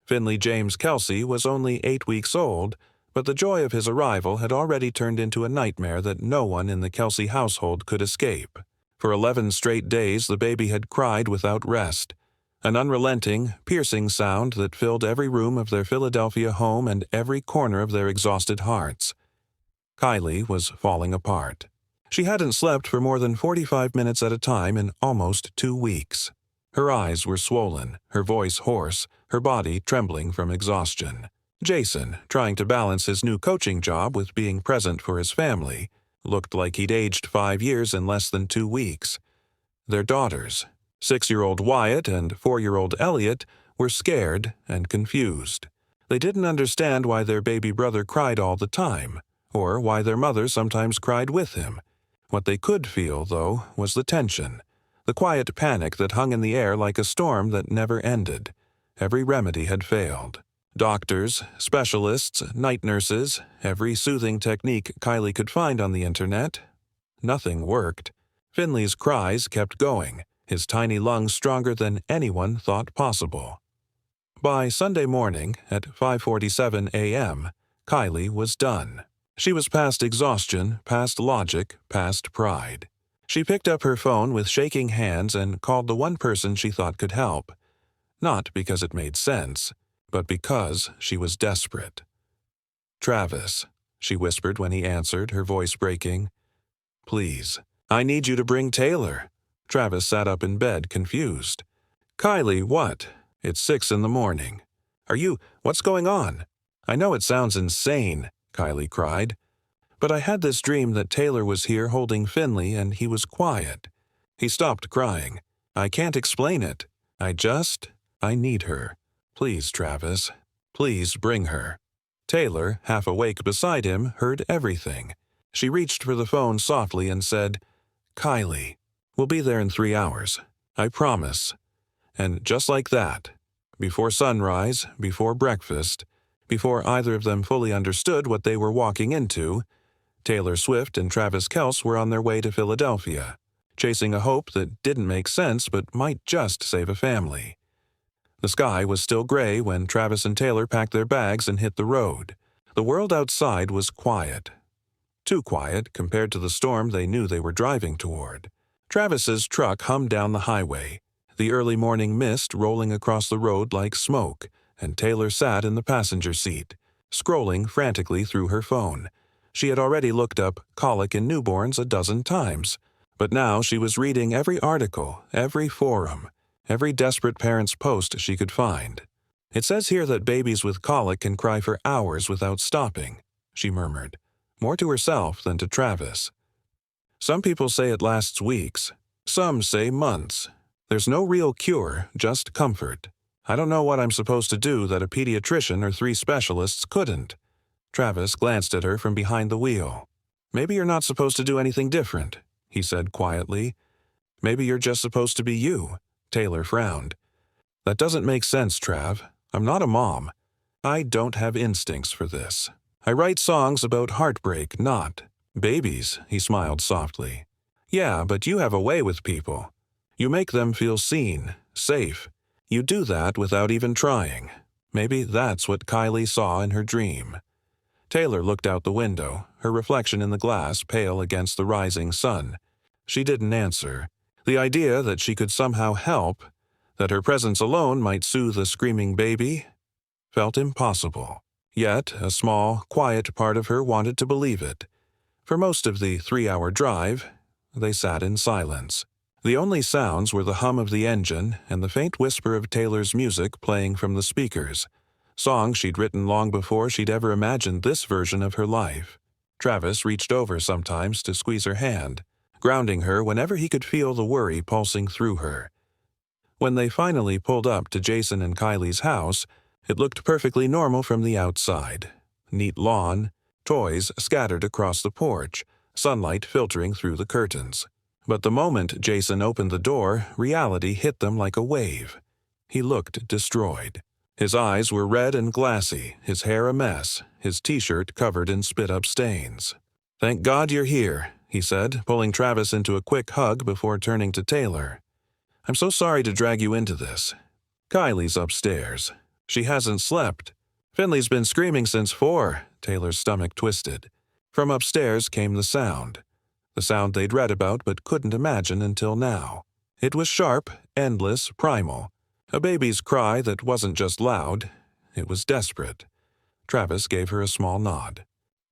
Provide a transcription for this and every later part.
Finnley James Kelce was only 8 weeks old, but the joy of his arrival had already turned into a nightmare that no one in the Kelce household could escape. For 11 straight days the baby had cried without rest, an unrelenting, piercing sound that filled every room of their Philadelphia home and every corner of their exhausted hearts. Kylie was falling apart. She hadn't slept for more than 45 minutes at a time in almost 2 weeks. Her eyes were swollen, her voice hoarse, her body trembling from exhaustion. Jason, trying to balance his new coaching job with being present for his family, looked like he'd aged 5 years in less than 2 weeks. Their daughters, 6-year-old Wyatt and 4-year-old Elliot, were scared and confused. They didn't understand why their baby brother cried all the time, or why their mother sometimes cried with him. What they could feel, though, was the tension, the quiet panic that hung in the air like a storm that never ended. Every remedy had failed. Doctors, specialists, night nurses, every soothing technique Kylie could find on the internet. Nothing worked. Finnley's cries kept going, his tiny lungs stronger than anyone thought possible. By Sunday morning, at 5:47 a.m., Kylie was done. She was past exhaustion, past logic, past pride. She picked up her phone with shaking hands and called the one person she thought could help. Not because it made sense, but because she was desperate. "Travis," she whispered when he answered, her voice breaking. "Please, I need you to bring Taylor." Travis sat up in bed, confused. "Kylie, what? It's 6 in the morning. What's going on?" "I know it sounds insane," Kylie cried, "but I had this dream that Taylor was here holding Finnley and he was quiet." He stopped crying. "I can't explain it. I need her. Please, Travis. Please bring her." Taylor, half awake beside him, heard everything. She reached for the phone softly and said, "Kylie, we'll be there in 3 hours. I promise." And just like that, before sunrise, before breakfast, before either of them fully understood what they were walking into, Taylor Swift and Travis Kelce were on their way to Philadelphia, chasing a hope that didn't make sense but might just save a family. The sky was still gray when Travis and Taylor packed their bags and hit the road. The world outside was quiet. Too quiet compared to the storm they knew they were driving toward. Travis's truck hummed down the highway, the early morning mist rolling across the road like smoke, and Taylor sat in the passenger seat, scrolling frantically through her phone. She had already looked up colic in newborns a dozen times, but now she was reading every article, every forum, every desperate parent's post she could find. "It says here that babies with colic can cry for hours without stopping," she murmured, more to herself than to Travis. "Some people say it lasts weeks. Some say months. There's no real cure, just comfort. I don't know what I'm supposed to do that a pediatrician or 3 specialists couldn't." Travis glanced at her from behind the wheel. "Maybe you're not supposed to do anything different," he said quietly. "Maybe you're just supposed to be you." Taylor frowned. "That doesn't make sense, Trav. I'm not a mom. I don't have instincts for this. I write songs about heartbreak, not babies," he smiled softly. "Yeah, but you have a way with people. You make them feel seen, safe. You do that without even trying. Maybe that's what Kylie saw in her dream." Taylor looked out the window, her reflection in the glass pale against the rising sun. She didn't answer. The idea that she could somehow help, that her presence alone might soothe a screaming baby, felt impossible. Yet a small, quiet part of her wanted to believe it. For most of the 3-hour drive, they sat in silence. The only sounds were the hum of the engine and the faint whisper of Taylor's music playing from the speakers, songs she'd written long before she'd ever imagined this version of her life. Travis reached over sometimes to squeeze her hand, grounding her whenever he could feel the worry pulsing through her. When they finally pulled up to Jason and Kylie's house, it looked perfectly normal from the outside. Neat lawn, toys scattered across the porch, sunlight filtering through the curtains. But the moment Jason opened the door, reality hit them like a wave. He looked destroyed. His eyes were red and glassy, his hair a mess, his t-shirt covered in spit-up stains. "Thank God you're here," he said, pulling Travis into a quick hug before turning to Taylor. "I'm so sorry to drag you into this. Kylie's upstairs. She hasn't slept. Finley's been screaming since 4. Taylor's stomach twisted. From upstairs came the sound they'd read about but couldn't imagine until now. It was sharp, endless, primal. A baby's cry that wasn't just loud, it was desperate. Travis gave her a small nod.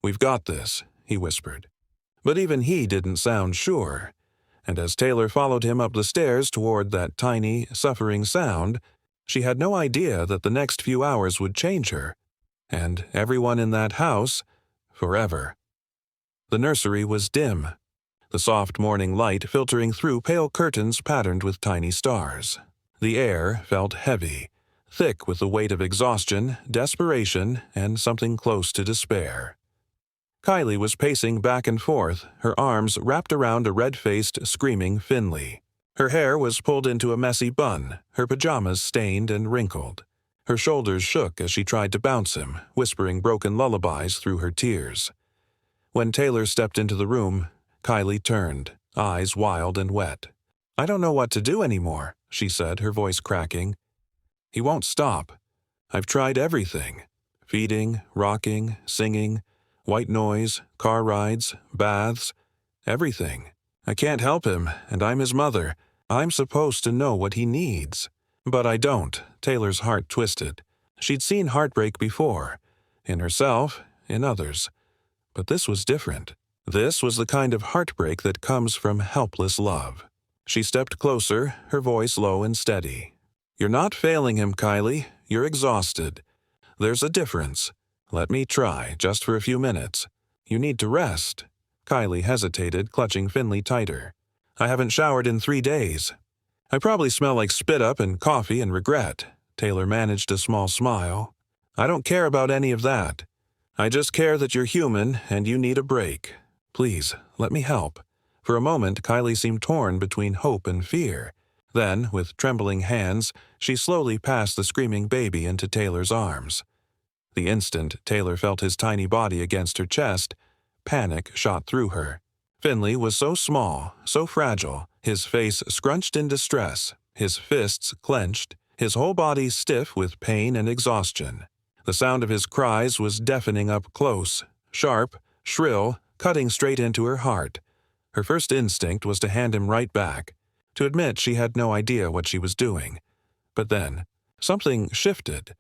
"We've got this," he whispered. But even he didn't sound sure. And as Taylor followed him up the stairs toward that tiny, suffering sound, she had no idea that the next few hours would change her, and everyone in that house, forever. The nursery was dim, the soft morning light filtering through pale curtains patterned with tiny stars. The air felt heavy, thick with the weight of exhaustion, desperation, and something close to despair. Kylie was pacing back and forth, her arms wrapped around a red-faced, screaming Finnley. Her hair was pulled into a messy bun, her pajamas stained and wrinkled. Her shoulders shook as she tried to bounce him, whispering broken lullabies through her tears. When Taylor stepped into the room, Kylie turned, eyes wild and wet. "I don't know what to do anymore," she said, her voice cracking. "He won't stop. I've tried everything. Feeding, rocking, singing, white noise, car rides, baths, everything. I can't help him, and I'm his mother. I'm supposed to know what he needs. But I don't." Taylor's heart twisted. She'd seen heartbreak before, in herself, in others. But this was different. This was the kind of heartbreak that comes from helpless love. She stepped closer, her voice low and steady. "You're not failing him, Kylie. You're exhausted. There's a difference. Let me try, just for a few minutes. You need to rest." Kylie hesitated, clutching Finnley tighter. "I haven't showered in 3 days. I probably smell like spit-up and coffee and regret." Taylor managed a small smile. "I don't care about any of that. I just care that you're human and you need a break. Please, let me help." For a moment, Kylie seemed torn between hope and fear. Then, with trembling hands, she slowly passed the screaming baby into Taylor's arms. The instant Taylor felt his tiny body against her chest, panic shot through her. Finnley was so small, so fragile, his face scrunched in distress, his fists clenched, his whole body stiff with pain and exhaustion. The sound of his cries was deafening up close, sharp, shrill, cutting straight into her heart. Her first instinct was to hand him right back, to admit she had no idea what she was doing. But then, something shifted.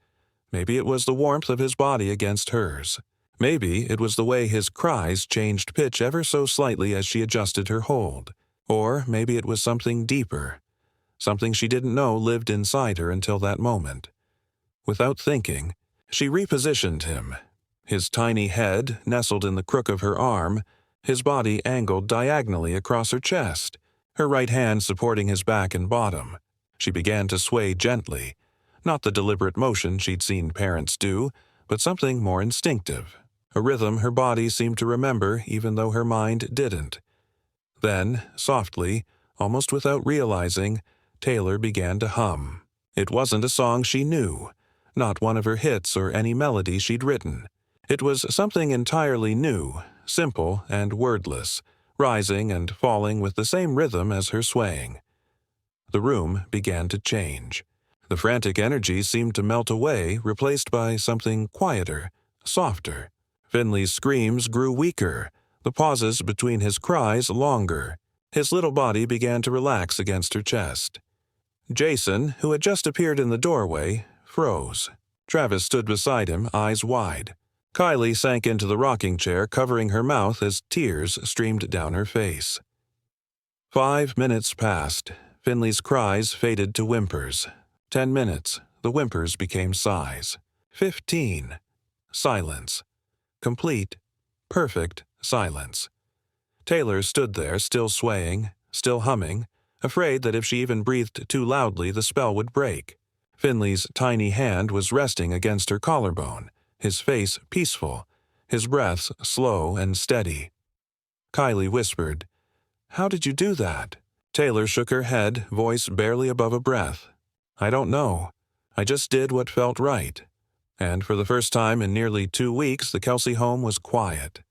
Maybe it was the warmth of his body against hers. Maybe it was the way his cries changed pitch ever so slightly as she adjusted her hold. Or maybe it was something deeper, something she didn't know lived inside her until that moment. Without thinking, she repositioned him. His tiny head nestled in the crook of her arm, his body angled diagonally across her chest, her right hand supporting his back and bottom. She began to sway gently, not the deliberate motion she'd seen parents do, but something more instinctive, a rhythm her body seemed to remember even though her mind didn't. Then, softly, almost without realizing, Taylor began to hum. It wasn't a song she knew, not one of her hits or any melody she'd written. It was something entirely new, simple and wordless, rising and falling with the same rhythm as her swaying. The room began to change. The frantic energy seemed to melt away, replaced by something quieter, softer. Finnley's screams grew weaker, the pauses between his cries longer. His little body began to relax against her chest. Jason, who had just appeared in the doorway, froze. Travis stood beside him, eyes wide. Kylie sank into the rocking chair, covering her mouth as tears streamed down her face. 5 minutes passed. Finnley's cries faded to whimpers. 10 minutes. The whimpers became sighs. 15. Silence. Complete, perfect silence. Taylor stood there, still swaying, still humming, afraid that if she even breathed too loudly, the spell would break. Finnley's tiny hand was resting against her collarbone, his face peaceful, his breaths slow and steady. Kylie whispered, "How did you do that?" Taylor shook her head, voice barely above a breath. "I don't know. I just did what felt right." And for the first time in nearly 2 weeks, the Kelce home was quiet.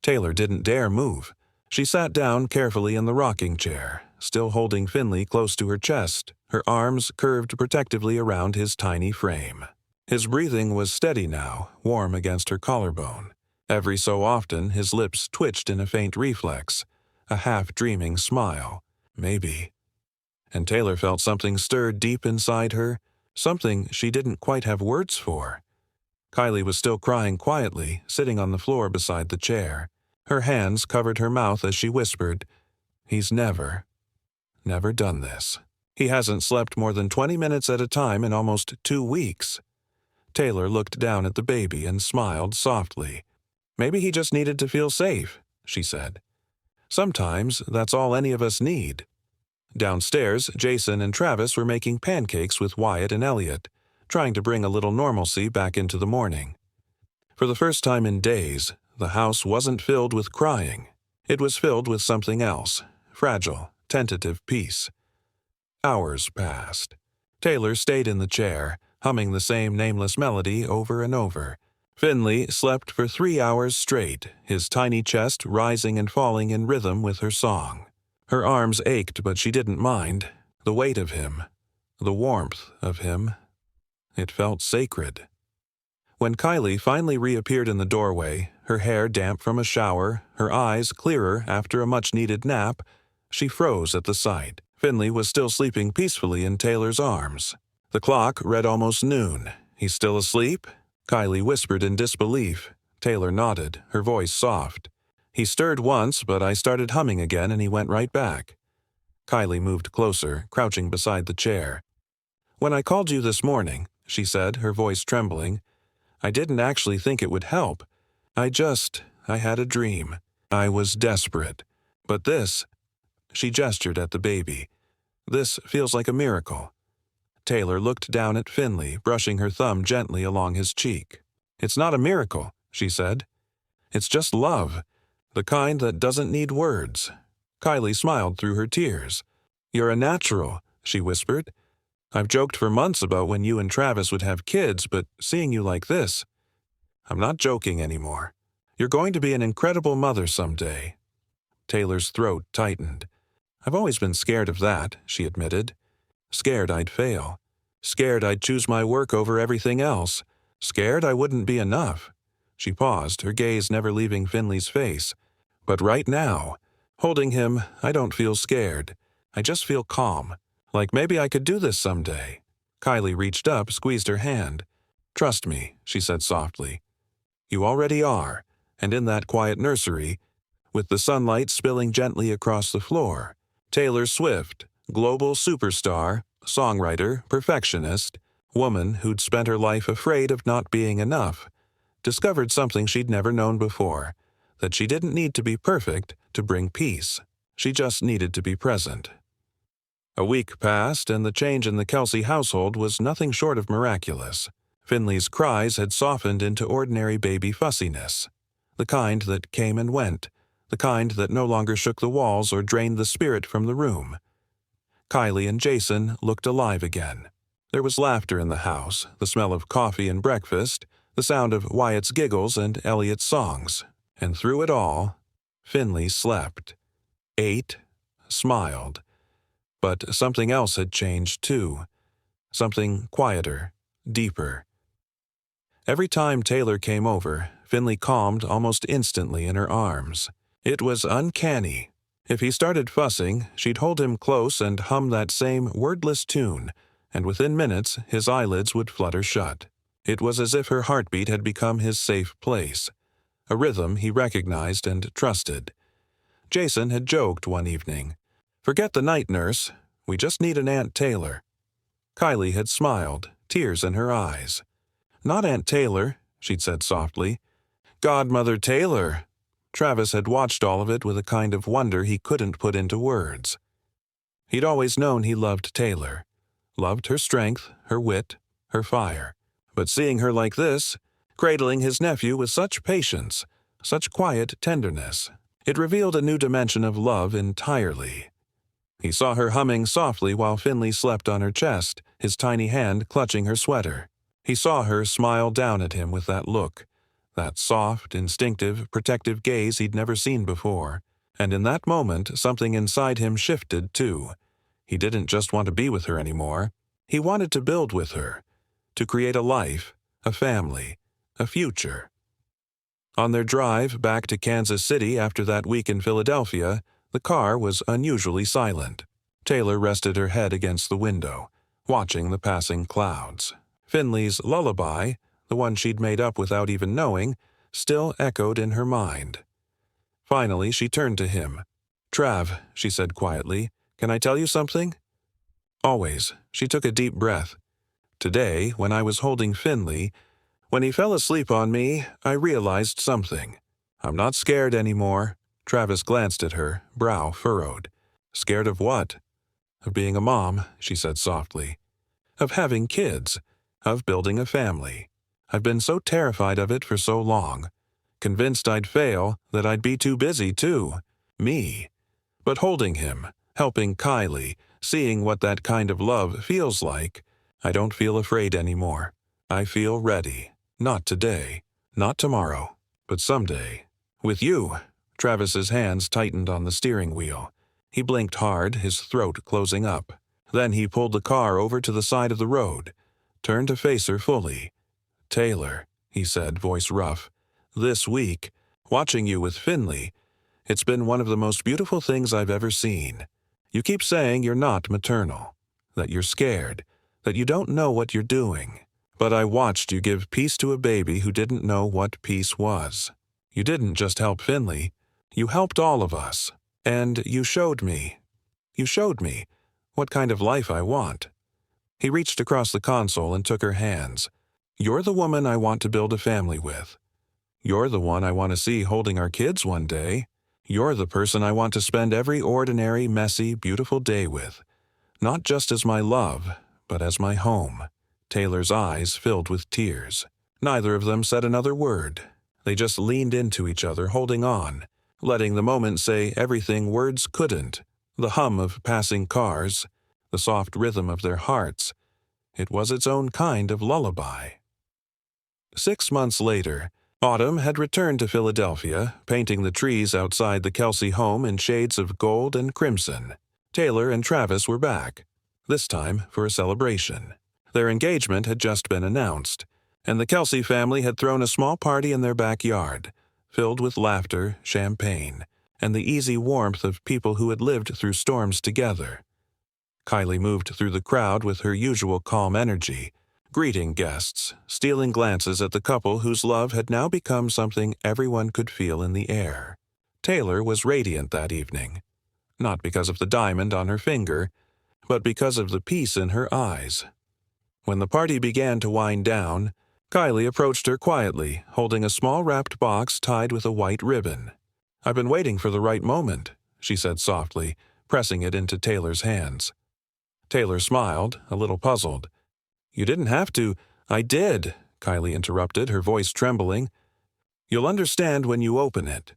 Taylor didn't dare move. She sat down carefully in the rocking chair, still holding Finnley close to her chest, her arms curved protectively around his tiny frame. His breathing was steady now, warm against her collarbone. Every so often his lips twitched in a faint reflex, a half-dreaming smile. Maybe. And Taylor felt something stir deep inside her, something she didn't quite have words for. Kylie was still crying quietly, sitting on the floor beside the chair. Her hands covered her mouth as she whispered, "He's never done this. He hasn't slept more than 20 minutes at a time in almost 2 weeks." Taylor looked down at the baby and smiled softly. "Maybe he just needed to feel safe," she said. "Sometimes that's all any of us need." Downstairs, Jason and Travis were making pancakes with Wyatt and Elliot, trying to bring a little normalcy back into the morning. For the first time in days, the house wasn't filled with crying. It was filled with something else, fragile, tentative peace. Hours passed. Taylor stayed in the chair, humming the same nameless melody over and over. Finnley slept for 3 hours straight, his tiny chest rising and falling in rhythm with her song. Her arms ached, but she didn't mind. The weight of him, the warmth of him. It felt sacred. When Kylie finally reappeared in the doorway, her hair damp from a shower, her eyes clearer after a much-needed nap, she froze at the sight. Finnley was still sleeping peacefully in Taylor's arms. The clock read almost noon. "He's still asleep?" Kylie whispered in disbelief. Taylor nodded, her voice soft. "He stirred once, but I started humming again and he went right back." Kylie moved closer, crouching beside the chair. "When I called you this morning," she said, her voice trembling, "I didn't actually think it would help. I had a dream. I was desperate. But this," she gestured at the baby, "this feels like a miracle." Taylor looked down at Finnley, brushing her thumb gently along his cheek. "It's not a miracle," she said. "It's just love. The kind that doesn't need words." Kylie smiled through her tears. "You're a natural," she whispered. "I've joked for months about when you and Travis would have kids, but seeing you like this, I'm not joking anymore. You're going to be an incredible mother someday." Taylor's throat tightened. "I've always been scared of that," she admitted. "Scared I'd fail. Scared I'd choose my work over everything else. Scared I wouldn't be enough." She paused, her gaze never leaving Finnley's face. "But right now, holding him, I don't feel scared. I just feel calm. Like maybe I could do this someday." Kylie reached up, squeezed her hand. "Trust me," she said softly. "You already are, and in that quiet nursery, with the sunlight spilling gently across the floor, Taylor Swift, global superstar, songwriter, perfectionist, woman who'd spent her life afraid of not being enough, discovered something she'd never known before, that she didn't need to be perfect to bring peace. She just needed to be present." A week passed, and the change in the Kelce household was nothing short of miraculous. Finnley's cries had softened into ordinary baby fussiness, the kind that came and went, the kind that no longer shook the walls or drained the spirit from the room. Kylie and Jason looked alive again. There was laughter in the house, the smell of coffee and breakfast, the sound of Wyatt's giggles and Elliot's songs. And through it all, Finnley slept, ate, smiled. But something else had changed too. Something quieter, deeper. Every time Taylor came over, Finnley calmed almost instantly in her arms. It was uncanny. If he started fussing, she'd hold him close and hum that same wordless tune, and within minutes his eyelids would flutter shut. It was as if her heartbeat had become his safe place, a rhythm he recognized and trusted. Jason had joked one evening, "Forget the night nurse, we just need an Aunt Taylor." Kylie had smiled, tears in her eyes. "Not Aunt Taylor," she'd said softly. "Godmother Taylor." Travis had watched all of it with a kind of wonder he couldn't put into words. He'd always known he loved Taylor, loved her strength, her wit, her fire. But seeing her like this, cradling his nephew with such patience, such quiet tenderness, it revealed a new dimension of love entirely. He saw her humming softly while Finnley slept on her chest, his tiny hand clutching her sweater. He saw her smile down at him with that look, that soft, instinctive, protective gaze he'd never seen before. And in that moment, something inside him shifted, too. He didn't just want to be with her anymore. He wanted to build with her, to create a life, a family, a future. On their drive back to Kansas City after that week in Philadelphia, the car was unusually silent. Taylor rested her head against the window, watching the passing clouds. Finnley's lullaby, the one she'd made up without even knowing, still echoed in her mind. Finally, she turned to him. "Trav," she said quietly, "can I tell you something?" "Always." She took a deep breath. "Today, when I was holding Finnley, when he fell asleep on me, I realized something. I'm not scared anymore." Travis glanced at her, brow furrowed. "Scared of what?" "Of being a mom," she said softly. "Of having kids. Of building a family. I've been so terrified of it for so long. Convinced I'd fail, that I'd be too busy too. Me. But holding him, helping Kylie, seeing what that kind of love feels like, I don't feel afraid anymore. I feel ready. Not today. Not tomorrow. But someday. With you." Travis's hands tightened on the steering wheel. He blinked hard, his throat closing up. Then he pulled the car over to the side of the road, turned to face her fully. "Taylor," he said, voice rough, "this week, watching you with Finnley, it's been one of the most beautiful things I've ever seen. You keep saying you're not maternal, that you're scared, that you don't know what you're doing. But I watched you give peace to a baby who didn't know what peace was. You didn't just help Finnley, you helped all of us. And you showed me what kind of life I want." He reached across the console and took her hands. "You're the woman I want to build a family with. You're the one I want to see holding our kids one day. You're the person I want to spend every ordinary, messy, beautiful day with. Not just as my love, but as my home." Taylor's eyes filled with tears. Neither of them said another word. They just leaned into each other, holding on, letting the moment say everything words couldn't. The hum of passing cars, the soft rhythm of their hearts. It was its own kind of lullaby. 6 months later, autumn had returned to Philadelphia, painting the trees outside the Kelce home in shades of gold and crimson. Taylor and Travis were back, this time for a celebration. Their engagement had just been announced, and the Kelce family had thrown a small party in their backyard, filled with laughter, champagne, and the easy warmth of people who had lived through storms together. Kylie moved through the crowd with her usual calm energy, greeting guests, stealing glances at the couple whose love had now become something everyone could feel in the air. Taylor was radiant that evening, not because of the diamond on her finger, but because of the peace in her eyes. When the party began to wind down, Kylie approached her quietly, holding a small wrapped box tied with a white ribbon. "I've been waiting for the right moment," she said softly, pressing it into Taylor's hands. Taylor smiled, a little puzzled. "You didn't have to." "I did," Kylie interrupted, her voice trembling. "You'll understand when you open it."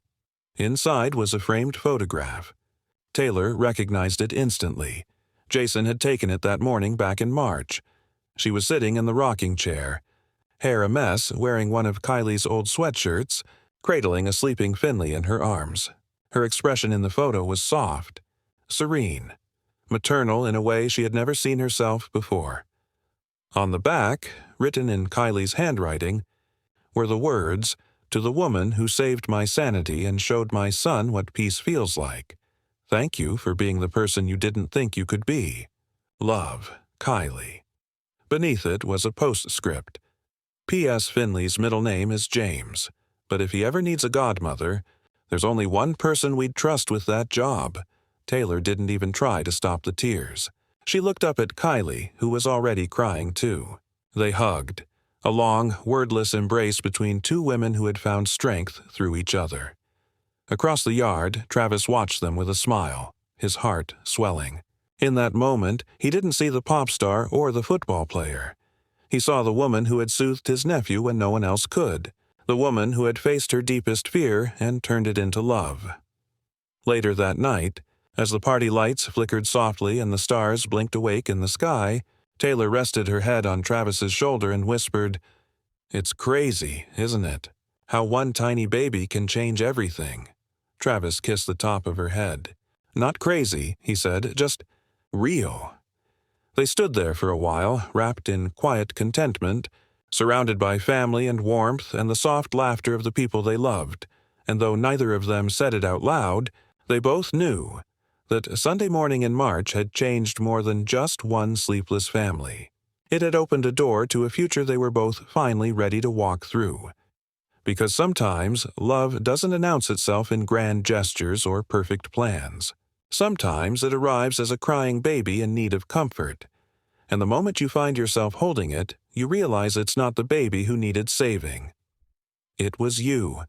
Inside was a framed photograph. Taylor recognized it instantly. Jason had taken it that morning back in March. She was sitting in the rocking chair, hair a mess, wearing one of Kylie's old sweatshirts, cradling a sleeping Finnley in her arms. Her expression in the photo was soft, serene, maternal in a way she had never seen herself before. On the back, written in Kylie's handwriting, were the words, "To the woman who saved my sanity and showed my son what peace feels like. Thank you for being the person you didn't think you could be. Love, Kylie." Beneath it was a postscript. "P.S. Finnley's middle name is James, but if he ever needs a godmother, there's only one person we'd trust with that job." Taylor didn't even try to stop the tears. She looked up at Kylie, who was already crying too. They hugged, a long, wordless embrace between two women who had found strength through each other. Across the yard, Travis watched them with a smile, his heart swelling. In that moment, he didn't see the pop star or the football player. He saw the woman who had soothed his nephew when no one else could, the woman who had faced her deepest fear and turned it into love. Later that night, as the party lights flickered softly and the stars blinked awake in the sky, Taylor rested her head on Travis's shoulder and whispered, "It's crazy, isn't it? How one tiny baby can change everything." Travis kissed the top of her head. "Not crazy," he said, "just real." They stood there for a while, wrapped in quiet contentment, surrounded by family and warmth and the soft laughter of the people they loved, and though neither of them said it out loud, they both knew that Sunday morning in March had changed more than just one sleepless family. It had opened a door to a future they were both finally ready to walk through. Because sometimes love doesn't announce itself in grand gestures or perfect plans. Sometimes it arrives as a crying baby in need of comfort. And the moment you find yourself holding it, you realize it's not the baby who needed saving. It was you.